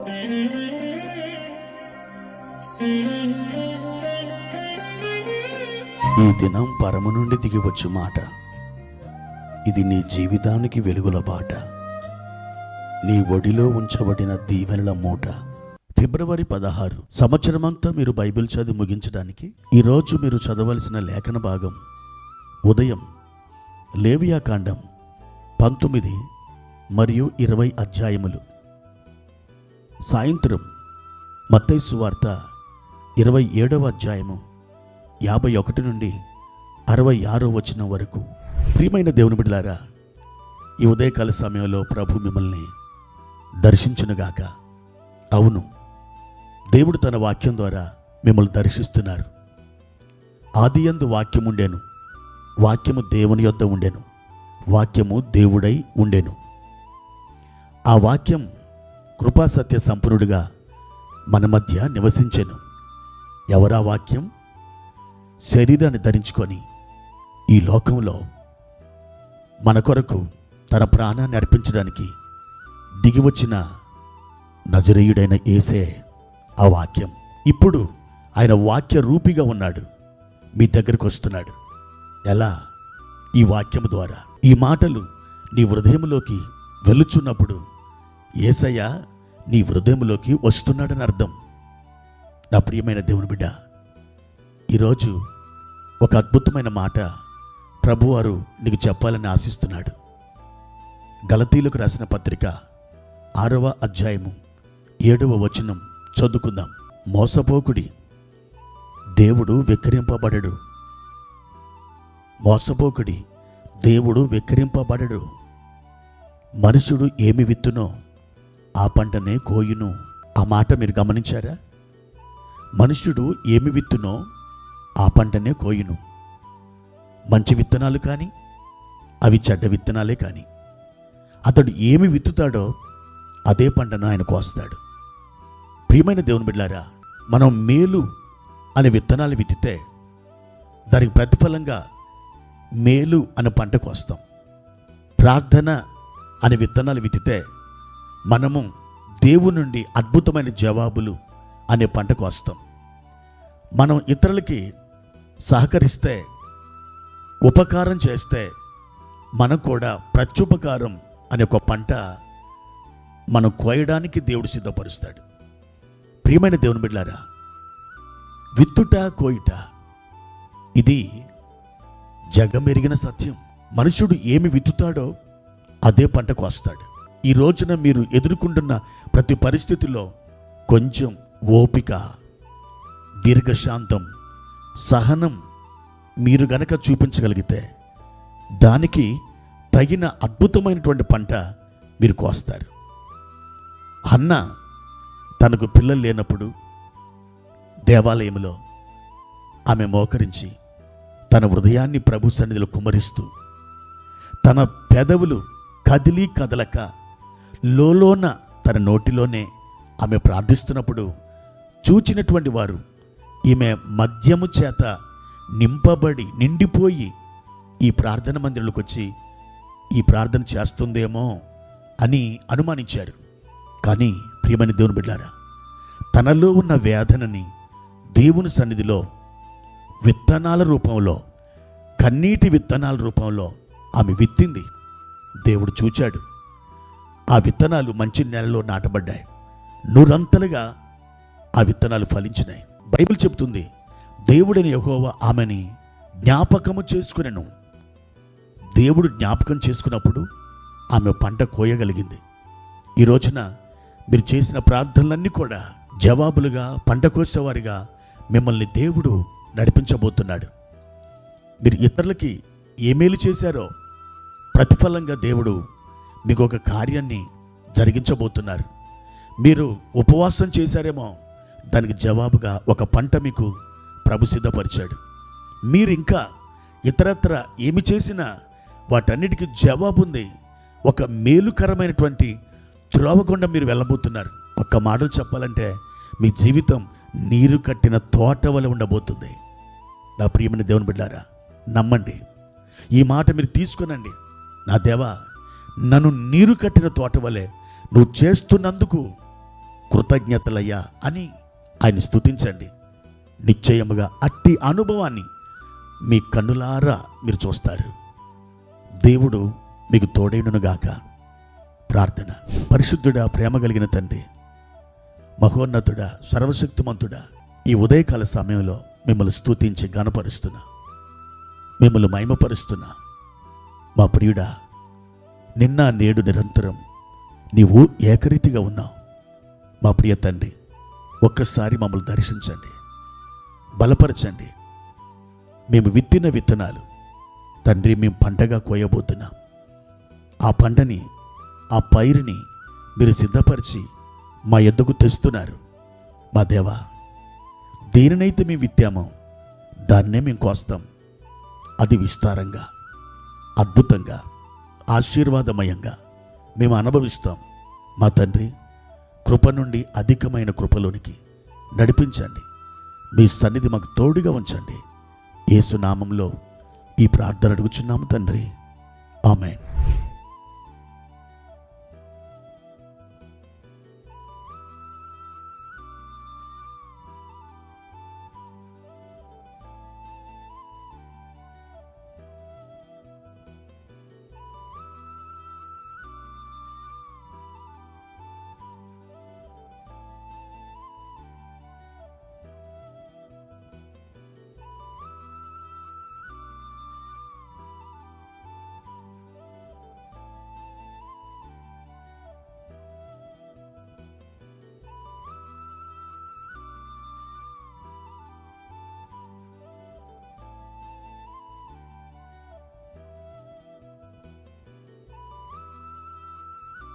ఈ దినం పరము నుండి దిగివచ్చు మాట. ఇది నీ జీవితానికి వెలుగుల బాట, నీ ఒడిలో ఉంచబడిన దీవెనల మూట. ఫిబ్రవరి 16 సంవత్సరమంతా మీరు బైబిల్ చదివి ముగించడానికి ఈరోజు మీరు చదవలసిన లేఖన భాగం ఉదయం లేవియాకాండం 19 మరియు 20 అధ్యాయములు, సాయంత్రం మత్తయి సువార్త 27వ అధ్యాయము 51 నుండి 66వ వచనం వరకు. ప్రియమైన దేవుని బిడ్డలారా, ఈ ఉదయకాల సమయంలో ప్రభు మిమ్మల్ని దర్శించునుగాక. అవును, దేవుడు తన వాక్యం ద్వారా మిమ్మల్ని దర్శిస్తున్నారు. ఆదియందు వాక్యం ఉండెను, వాక్యము దేవుని యొద్ద ఉండెను, వాక్యము దేవుడై ఉండెను. ఆ వాక్యం కృపాసత్య సంపన్నుడిగా మన మధ్య నివసించెను. ఎవరా వాక్యం? శరీరాన్ని ధరించుకొని ఈ లోకంలో మన కొరకు తన ప్రాణాన్ని అర్పించడానికి దిగివచ్చిన నజరేయుడైన యేసే ఆ వాక్యం. ఇప్పుడు ఆయన వాక్య రూపిగా ఉన్నాడు, మీ దగ్గరికి వస్తున్నాడు. ఎలా? ఈ వాక్యము ద్వారా. ఈ మాటలు నీ హృదయంలోకి వెలుచున్నప్పుడు యేసయ్య నీ హృదయంలోకి వస్తున్నాడని అర్థం. నా ప్రియమైన దేవుని బిడ్డ, ఈరోజు ఒక అద్భుతమైన మాట ప్రభువారు నీకు చెప్పాలని ఆశిస్తున్నాడు. గలతీయులకు రాసిన పత్రిక 6వ అధ్యాయము 7వ వచనం చదువుకుందాం. మోసపోకుడి, దేవుడు వెక్కిరింపబడడు. మోసపోకుడి, దేవుడు వెక్కిరింపబడడు. మనుషుడు ఏమి విత్తునో ఆ పంటనే కోయును. ఆ మాట మీరు గమనించారా? మనుష్యుడు ఏమి విత్తునో ఆ పంటనే కోయును. మంచి విత్తనాలు కానీ అవి చెడ్డ విత్తనాలే కానీ అతడు ఏమి విత్తుతాడో అదే పంటను ఆయన కోస్తాడు. ప్రియమైన దేవుని బిడ్డలారా, మనం మేలు అనే విత్తనాలు విత్తితే దానికి ప్రతిఫలంగా మేలు అనే పంట కోస్తాం. ప్రార్థన అనే విత్తనాలు విత్తితే మనము దేవుని నుండి అద్భుతమైన జవాబులు అనే పంట కోస్తాం. మనం ఇతరులకి సహకరిస్తే, ఉపకారం చేస్తే మనకు కూడా ప్రత్యుపకారం అనే ఒక పంట మనం కోయడానికి దేవుడు సిద్ధపరుస్తాడు. ప్రియమైన దేవుని బిడ్డలారా, విత్తుట కోయుట ఇది జగమెరిగిన సత్యం. మనుషుడు ఏమి విత్తుతాడో అదే పంట కోస్తాడు. ఈ రోజున మీరు ఎదుర్కొంటున్న ప్రతి పరిస్థితిలో కొంచెం ఓపిక, దీర్ఘశాంతం, సహనం మీరు గనక చూపించగలిగితే దానికి తగిన అద్భుతమైనటువంటి పంట మీరు కోస్తారు. హన్నా తనకు పిల్లలు లేనప్పుడు దేవాలయంలో ఆమె మోకరించి తన హృదయాన్ని ప్రభు సన్నిధిలో కుమ్మరిస్తూ తన పెదవులు కదిలి కదలక లోలోన తన నోటిలోనే ఆమె ప్రార్థిస్తున్నప్పుడు చూచినటువంటి వారు ఈమె మద్యము చేత నిండిపోయి ఈ ప్రార్థన మందిరంలోకి వచ్చి ఈ ప్రార్థన చేస్తుందేమో అని అనుమానించారు. కానీ ప్రియమైన దేవుని బిడ్డలారా, తనలో ఉన్న వేదనని దేవుని సన్నిధిలో విత్తనాల రూపంలో, కన్నీటి విత్తనాల రూపంలో ఆమె విత్తింది. దేవుడు చూచాడు. ఆ విత్తనాలు మంచి నేలలో నాటబడ్డాయి. నూరంతలుగా ఆ విత్తనాలు ఫలించినాయి. బైబిల్ చెబుతుంది, దేవుడైన యెహోవా ఆమెని జ్ఞాపకము చేసుకునెను. దేవుడు జ్ఞాపకం చేసుకున్నప్పుడు ఆమె పంట కోయగలిగింది. ఈ రోజున మీరు చేసిన ప్రార్థనలన్నీ కూడా జవాబులుగా, పంట కోసేవారిగా మిమ్మల్ని దేవుడు నడిపించబోతున్నాడు. మీరు ఇతరులకి ఏ మేలు చేశారో ప్రతిఫలంగా దేవుడు మీకు ఒక కార్యాన్ని జరిగించబోతున్నారు. మీరు ఉపవాసం చేశారేమో, దానికి జవాబుగా ఒక పంట మీకు ప్రభు సిద్ధపరిచాడు. మీరు ఇంకా ఇతరత్ర ఏమి చేసినా వాటన్నిటికీ జవాబు ఉంది. ఒక మేలుకరమైనటువంటి త్రోవగుండా మీరు వెళ్ళబోతున్నారు. ఒక్క మాటలు చెప్పాలంటే మీ జీవితం నీరు కట్టిన తోట వలె ఉండబోతుంది. నా ప్రియమైన దేవుని బిడ్డారా, నమ్మండి. ఈ మాట మీరు తీసుకునండి. నా దేవా, నన్ను నీరు కట్టిన తోట వలె నువ్వు చేస్తున్నందుకు కృతజ్ఞతలయ్యా అని ఆయన స్తుతించండి. నిశ్చయముగా అట్టి అనుభవాన్ని మీ కన్నులారా మీరు చూస్తారు. దేవుడు మీకు తోడైననుగాక. ప్రార్థన. పరిశుద్ధుడా, ప్రేమ కలిగిన తండ్రి, మహోన్నతుడా, సర్వశక్తిమంతుడా, ఈ ఉదయకాల సమయంలో మిమ్మల్ని స్తుతించి ఘనపరుస్తున్నా, మిమ్మల్ని మహిమపరుస్తున్నా. మా ప్రియుడా, నిన్న నేడు నిరంతరం నీవు ఏకరీతిగా ఉన్నావు. మా ప్రియ తండ్రి, ఒక్కసారి మమ్మల్ని దర్శించండి, బలపరచండి. మేము విత్తిన విత్తనాలు తండ్రి మేము పంటగా కోయబోతున్నాం. ఆ పంటని, ఆ పైరుని మీరు సిద్ధపరిచి మా యొద్దకు తెస్తున్నారు. మా దేవా, దేనినైతే మేము విత్తామో దాన్నే మేము కోస్తాం. అది విస్తారంగా, అద్భుతంగా, ఆశీర్వాదమయంగా మేము అనుభవిస్తాం. మా తండ్రి, కృప నుండి అధికమైన కృపలోనికి నడిపించండి. మీ సన్నిధి మాకు తోడుగా ఉంచండి. యేసు నామంలో ఈ ప్రార్థన అడుగుచున్నాము తండ్రి. ఆమేన్.